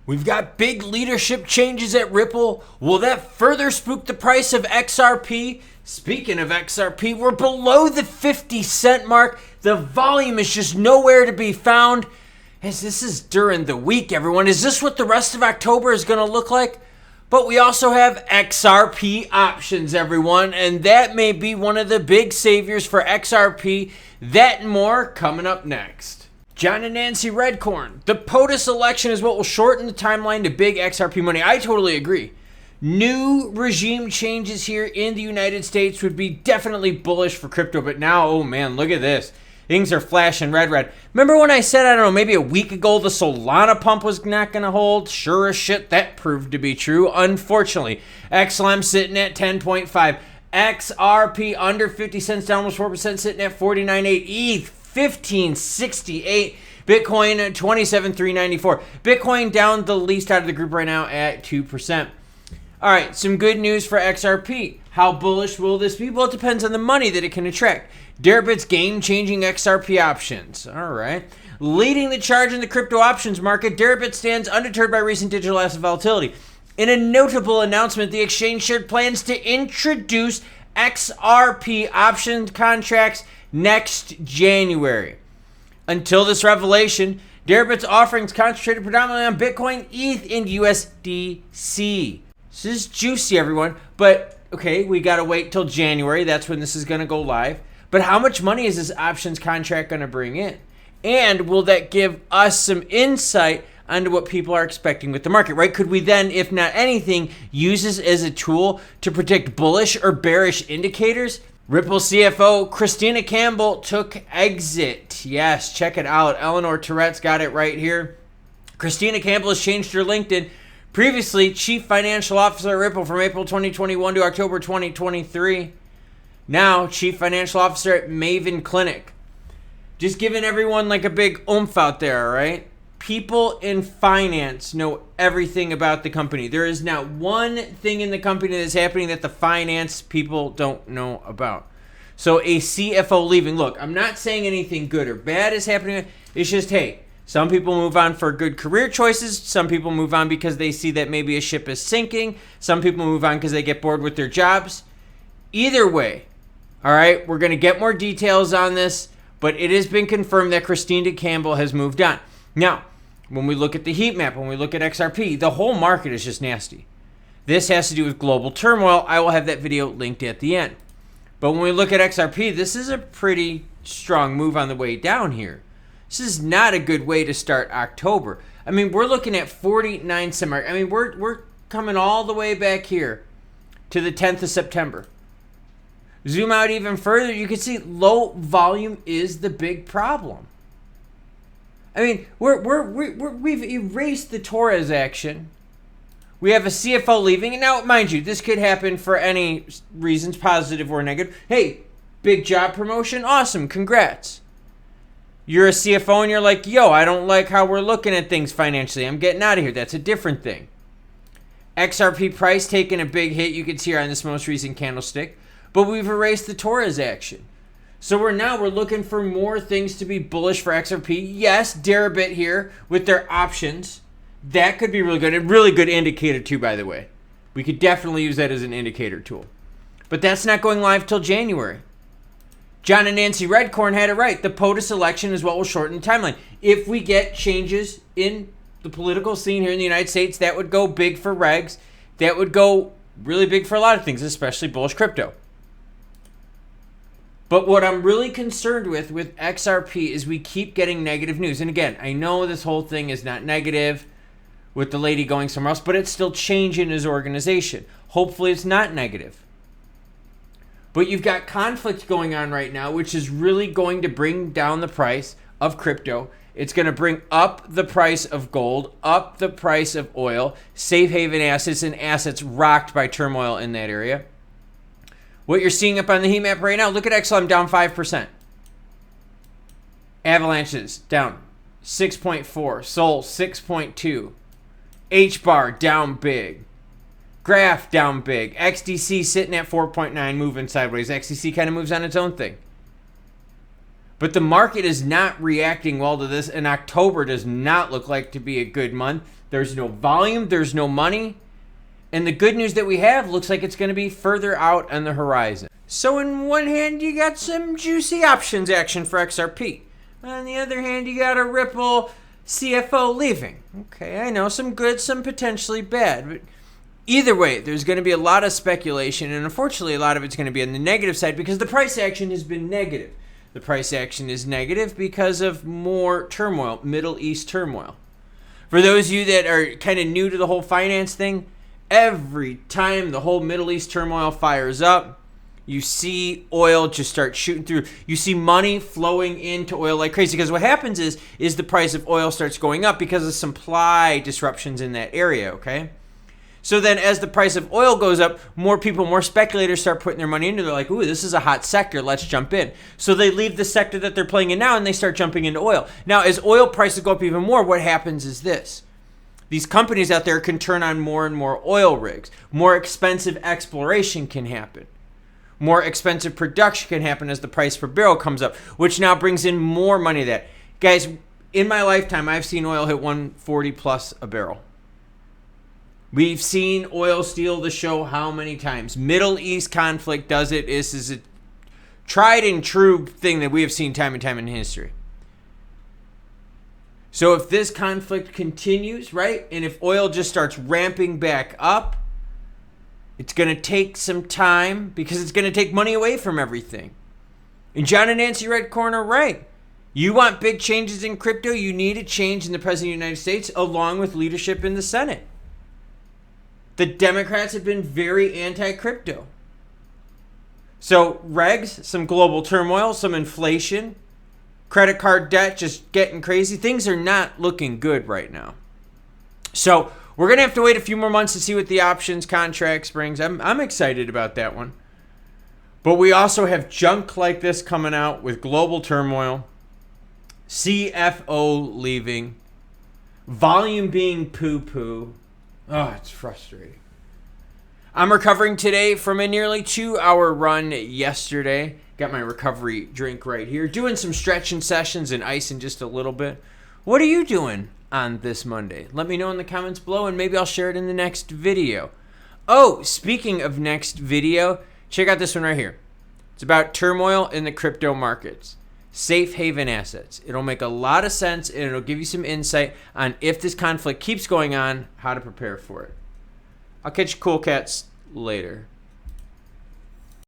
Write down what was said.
We've got big leadership changes at Ripple. Will that further spook the price of XRP? Speaking of XRP, we're below the 50-cent mark. The volume is just nowhere to be found. As this is during the week, everyone. Is this what the rest of October is going to look like? But we also have XRP options, everyone. And that may be one of the big saviors for XRP. That and more coming up next. John and Nancy Redcorn. The POTUS election is what will shorten the timeline to big XRP money. I totally agree. New regime changes here in the United States would be definitely bullish for crypto. But now, oh man, look at this. Things are flashing red. Remember when I said, I don't know, maybe a week ago, the Solana pump was not going to hold? Sure as shit, that proved to be true. Unfortunately, XLM sitting at 10.5. XRP under 50 cents, down almost 4%, sitting at 49.8. ETH 1568. Bitcoin 27,394. Bitcoin down the least out of the group right now at 2%. All right, some good news for XRP. How bullish will this be? Well, it depends on the money that it can attract. Deribit's game-changing XRP options. All right. Leading the charge in the crypto options market, Deribit stands undeterred by recent digital asset volatility. In a notable announcement, the exchange shared plans to introduce XRP option contracts next January. Until this revelation, Deribit's offerings concentrated predominantly on Bitcoin, ETH, and USDC. This is juicy, everyone. But, okay, we got to wait till January. That's when this is going to go live. But how much money is this options contract going to bring in? And will that give us some insight onto what people are expecting with the market, right? Could we then, if not anything, use this as a tool to predict bullish or bearish indicators? Ripple CFO Christina Campbell took exit. Yes, check it out. Eleanor Tourette's got it right here. Christina Campbell has changed her LinkedIn. Previously, Chief Financial Officer at Ripple from April 2021 to October 2023. Now, Chief Financial Officer at Maven Clinic. Just giving everyone like a big oomph out there, all right? People in finance know everything about the company. There is not one thing in the company that's happening that the finance people don't know about. So a CFO leaving. Look, I'm not saying anything good or bad is happening. It's just, hey, some people move on for good career choices. Some people move on because they see that maybe a ship is sinking. Some people move on because they get bored with their jobs. Either way, all right, we're going to get more details on this, but it has been confirmed that Christina Campbell has moved on. Now, when we look at the heat map, when we look at XRP, the whole market is just nasty. This has to do with global turmoil. I will have that video linked at the end. But when we look at XRP, this is a pretty strong move on the way down here. This is not a good way to start October. I mean, we're looking at 49 cent mark. I mean, we're coming all the way back here to the 10th of September. Zoom out even further, you can see low volume is the big problem. I mean, we've erased the Torres action. We have a CFO leaving. And now, mind you, this could happen for any reasons, positive or negative. Hey, big job promotion. Awesome. Congrats. You're a CFO and you're like, yo, I don't like how we're looking at things financially. I'm getting out of here. That's a different thing. XRP price taking a big hit. You can see here on this most recent candlestick. But we've erased the Torres action. So we're looking for more things to be bullish for XRP. Yes, Deribit here with their options. That could be really good. A really good indicator too, by the way. We could definitely use that as an indicator tool. But that's not going live till January. John and Nancy Redcorn had it right. The POTUS election is what will shorten the timeline. If we get changes in the political scene here in the United States, that would go big for regs. That would go really big for a lot of things, especially bullish crypto. But what I'm really concerned with XRP is we keep getting negative news. And again, I know this whole thing is not negative with the lady going somewhere else, but it's still changing his organization. Hopefully it's not negative. But you've got conflict going on right now, which is really going to bring down the price of crypto. It's going to bring up the price of gold, up the price of oil, safe haven assets, and assets rocked by turmoil in that area. What you're seeing up on the heat map right now, look at XLM down 5%. Avalanches down 6.4. Sol 6.2. H-bar down big. Graph down big. XDC sitting at 4.9, moving sideways. XDC kind of moves on its own thing. But the market is not reacting well to this, and October does not look like to be a good month. There's no volume, there's no money. And the good news that we have looks like it's going to be further out on the horizon. So in one hand, you got some juicy options action for XRP. On the other hand, you got a Ripple CFO leaving. Okay, I know, some good, some potentially bad. But either way, there's going to be a lot of speculation, and unfortunately a lot of it's going to be on the negative side because the price action has been negative. The price action is negative because of more turmoil, Middle East turmoil. For those of you that are kind of new to the whole finance thing, every time the whole Middle East turmoil fires up, you see oil just start shooting through. You see money flowing into oil like crazy because what happens is the price of oil starts going up because of supply disruptions in that area, okay? So then as the price of oil goes up, more people, more speculators start putting their money into it. They're like, ooh, this is a hot sector. Let's jump in. So they leave the sector that they're playing in now and they start jumping into oil. Now, as oil prices go up even more, what happens is this. These companies out there can turn on more and more oil rigs. More expensive exploration can happen. More expensive production can happen as the price per barrel comes up, which now brings in more money. That guys, in my lifetime, I've seen oil hit 140 plus a barrel. We've seen oil steal the show how many times? Middle East conflict does it. This is a tried and true thing that we have seen time and time in history. So if this conflict continues, right, and if oil just starts ramping back up, it's going to take some time because it's going to take money away from everything. And John and Nancy Redcorn are right. You want big changes in crypto, you need a change in the President of the United States along with leadership in the Senate. The Democrats have been very anti-crypto. So regs, some global turmoil, some inflation, credit card debt just getting crazy. Things are not looking good right now. So we're going to have to wait a few more months to see what the options contracts brings. I'm excited about that one. But we also have junk like this coming out with global turmoil, CFO leaving, volume being poo-poo. Oh, it's frustrating. I'm recovering today from a nearly 2-hour run yesterday. Got my recovery drink right here. Doing some stretching sessions and ice in just a little bit. What are you doing on this Monday? Let me know in the comments below and maybe I'll share it in the next video. Oh, speaking of next video, check out this one right here. It's about turmoil in the crypto markets. Safe haven assets. It'll make a lot of sense and it'll give you some insight on if this conflict keeps going on, how to prepare for it. I'll catch you cool cats later.